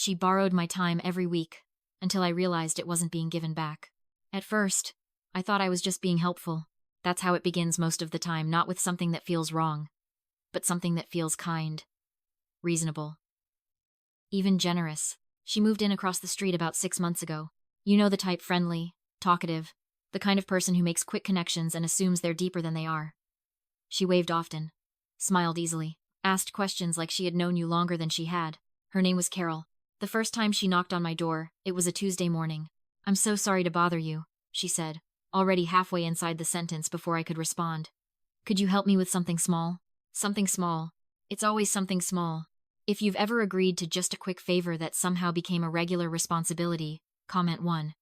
She borrowed my time every week until I realized it wasn't being given back. At first, I thought I was just being helpful. That's how it begins most of the time, not with something that feels wrong, but something that feels kind, reasonable, even generous. She moved in across the street about 6 months ago. You know the type, friendly, talkative, the kind of person who makes quick connections and assumes they're deeper than they are. She waved often, smiled easily, asked questions like she had known you longer than she had. Her name was Carol. The first time she knocked on my door, it was a Tuesday morning. "I'm so sorry to bother you," she said, already halfway inside the sentence before I could respond. "Could you help me with something small?" Something small. It's always something small. If you've ever agreed to just a quick favor that somehow became a regular responsibility, comment 1.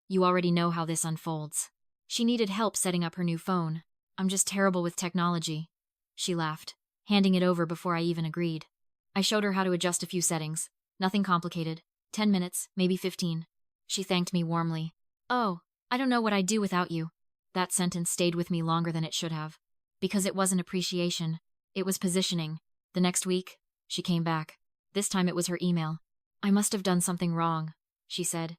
You already know how this unfolds. She needed help setting up her new phone. "I'm just terrible with technology," she laughed, handing it over before I even agreed. I showed her how to adjust a few settings. Nothing complicated. 10 minutes, maybe 15. She thanked me warmly. "Oh, I don't know what I'd do without you." That sentence stayed with me longer than it should have. Because it wasn't appreciation. It was positioning. The next week, she came back. This time it was her email. "I must have done something wrong," she said.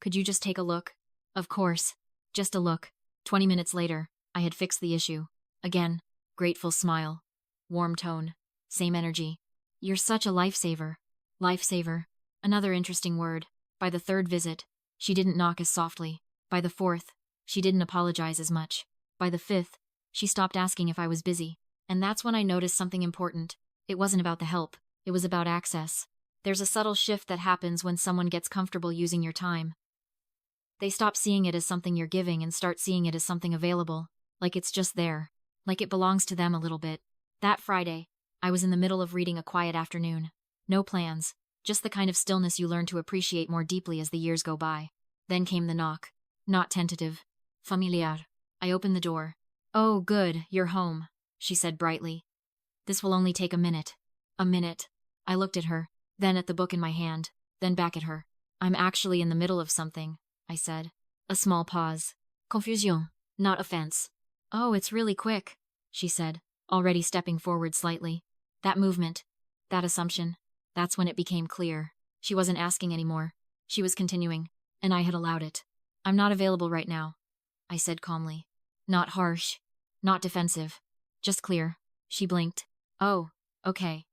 "Could you just take a look?" Of course. Just a look. 20 minutes later, I had fixed the issue. Again, grateful smile. Warm tone. Same energy. "You're such a lifesaver." Lifesaver. Another interesting word. By the third visit, she didn't knock as softly. By the fourth, she didn't apologize as much. By the fifth, she stopped asking if I was busy. And that's when I noticed something important. It wasn't about the help. It was about access. There's a subtle shift that happens when someone gets comfortable using your time. They stop seeing it as something you're giving and start seeing it as something available. Like it's just there. Like it belongs to them a little bit. That Friday, I was in the middle of reading a quiet afternoon. No plans. Just the kind of stillness you learn to appreciate more deeply as the years go by. Then came the knock. Not tentative. Familiar. I opened the door. "Oh, good, you're home," she said brightly. "This will only take a minute." A minute. I looked at her, then at the book in my hand, then back at her. "I'm actually in the middle of something," I said. A small pause. Confusion, not offense. "Oh, it's really quick," she said, already stepping forward slightly. That movement, that assumption, that's when it became clear. She wasn't asking anymore. She was continuing, and I had allowed it. "I'm not available right now," I said calmly. Not harsh, not defensive, just clear. She blinked. "Oh, okay,"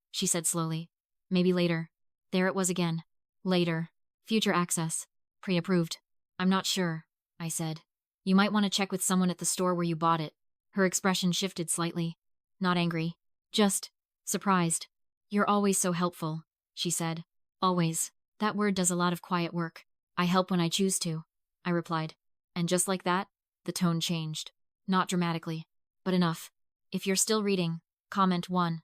she said slowly. "Maybe later." There it was again. Later. Future access. Pre-approved. "I'm not sure," I said. "You might want to check with someone at the store where you bought it." Her expression shifted slightly. Not angry. Just surprised. "You're always so helpful," she said. "Always. That word does a lot of quiet work." "I help when I choose to," I replied. And just like that, the tone changed. Not dramatically, but enough. If you're still reading, comment 1.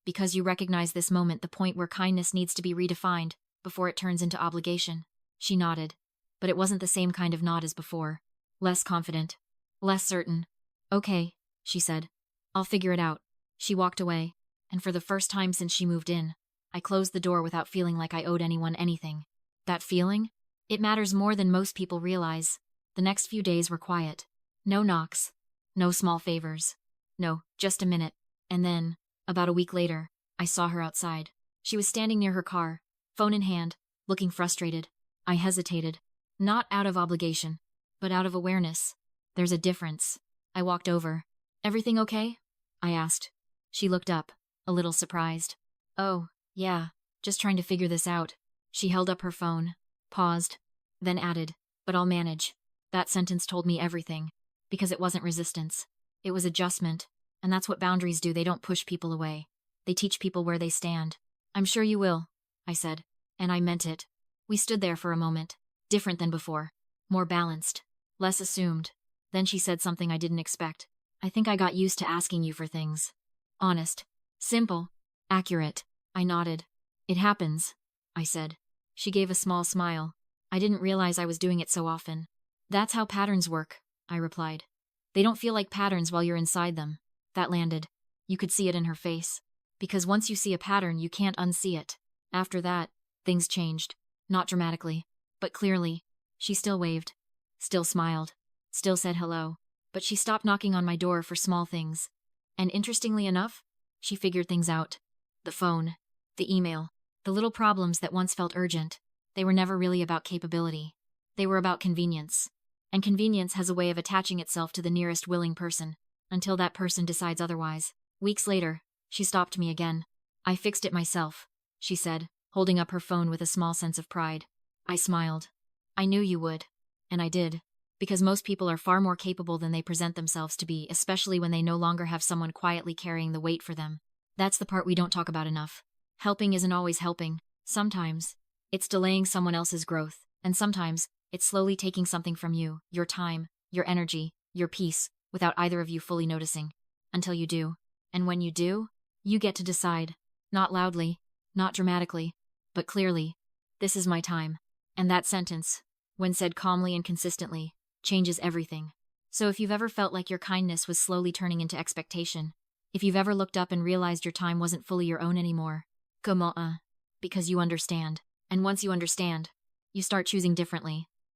Because you recognize this moment, the point where kindness needs to be redefined before it turns into obligation. She nodded, but it wasn't the same kind of nod as before. Less confident. Less certain. "Okay," she said. "I'll figure it out." She walked away, and for the first time since she moved in, I closed the door without feeling like I owed anyone anything. That feeling? It matters more than most people realize. The next few days were quiet. No knocks. No small favors. No, just a minute. And then, about a week later, I saw her outside. She was standing near her car, phone in hand, looking frustrated. I hesitated. Not out of obligation, but out of awareness. There's a difference. I walked over. "Everything okay?" I asked. She looked up, a little surprised. "Oh, yeah, just trying to figure this out." She held up her phone, paused, then added, "But I'll manage." That sentence told me everything, because it wasn't resistance. It was adjustment, and that's what boundaries do. They don't push people away. They teach people where they stand. "I'm sure you will," I said, and I meant it. We stood there for a moment, different than before, more balanced, less assumed. Then she said something I didn't expect. "I think I got used to asking you for things. Honest. Simple. Accurate." I nodded. "It happens," I said. She gave a small smile. "I didn't realize I was doing it so often." "That's how patterns work," I replied. "They don't feel like patterns while you're inside them." That landed. You could see it in her face. Because once you see a pattern, you can't unsee it. After that, things changed. Not dramatically, but clearly. She still waved. Still smiled. Still said hello. But she stopped knocking on my door for small things. And interestingly enough, she figured things out. The phone. The email. The little problems that once felt urgent. They were never really about capability. They were about convenience. And convenience has a way of attaching itself to the nearest willing person, until that person decides otherwise. Weeks later, she stopped me again. I fixed it myself, she said, holding up her phone with a small sense of pride. I smiled. I knew you would. And I did. Because most people are far more capable than they present themselves to be, especially when they no longer have someone quietly carrying the weight for them. That's the part we don't talk about enough. Helping isn't always helping. Sometimes, it's delaying someone else's growth, and sometimes, it's slowly taking something from you, your time, your energy, your peace, without either of you fully noticing. Until you do. And when you do, you get to decide. Not loudly, not dramatically, but clearly. This is my time. And that sentence, when said calmly and consistently, changes everything. So if you've ever felt like your kindness was slowly turning into expectation, if you've ever looked up and realized your time wasn't fully your own anymore, comment, because you understand. And once you understand, you start choosing differently.